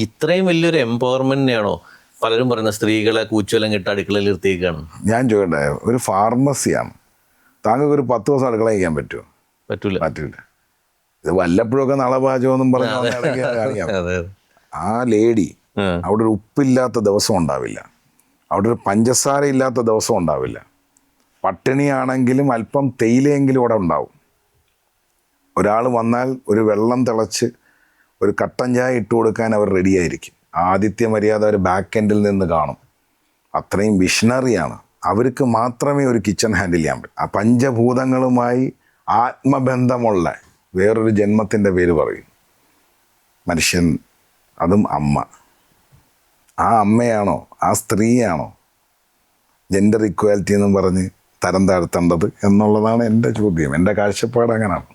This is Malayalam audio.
ഇത്രയും വലിയൊരു എംപവർമെന്റിനെയാണോ പലരും പറയുന്നത് സ്ത്രീകളെ കൂച്ചുവലം കിട്ട അടുക്കളയിൽ നിർത്തിയേക്കാണ്? ഞാൻ ചോദിക്കട്ടെ, ഒരു ഫാർമസിയാണ്, താങ്കൾക്ക് ഒരു 10 ദിവസം അടുക്കള ചെയ്യാൻ പറ്റുമോ? പറ്റില്ല. ഇത് വല്ലപ്പോഴൊക്കെ നളപാചകമെന്നും പറഞ്ഞ് അറിയാം. ആ ലേഡി അവിടെ ഒരു ഉപ്പില്ലാത്ത ദിവസം ഉണ്ടാവില്ല, അവിടെ ഒരു പഞ്ചസാര ഇല്ലാത്ത ദിവസം ഉണ്ടാവില്ല. പട്ടിണിയാണെങ്കിലും അല്പം തേയിലയെങ്കിലും അവിടെ ഉണ്ടാവും. ഒരാൾ വന്നാൽ ഒരു വെള്ളം തിളച്ച് ഒരു കട്ടൻ ചായ ഇട്ട് കൊടുക്കാൻ അവർ റെഡിയായിരിക്കും. ആതിഥ്യ മര്യാദ അവർ ബാക്ക് എൻഡിൽ നിന്ന് കാണും. അത്രയും വിഷണറിയാണ്. അവർക്ക് മാത്രമേ ഒരു കിച്ചൺ ഹാൻഡിൽ ചെയ്യാൻ പറ്റൂ. ആ പഞ്ചഭൂതങ്ങളുമായി ആത്മബന്ധമുള്ള വേറൊരു ജന്മത്തിൻ്റെ പേര് പറയും മനുഷ്യൻ, അതും അമ്മ. ആ അമ്മയാണോ, ആ സ്ത്രീയാണോ ജെൻഡർ ഇക്വാലിറ്റി എന്നും പറഞ്ഞ് തരം താഴ്ത്തേണ്ടത് എന്നുള്ളതാണ് എൻ്റെ ചോദ്യം. എൻ്റെ കാഴ്ചപ്പാട് അങ്ങനെയാണ്.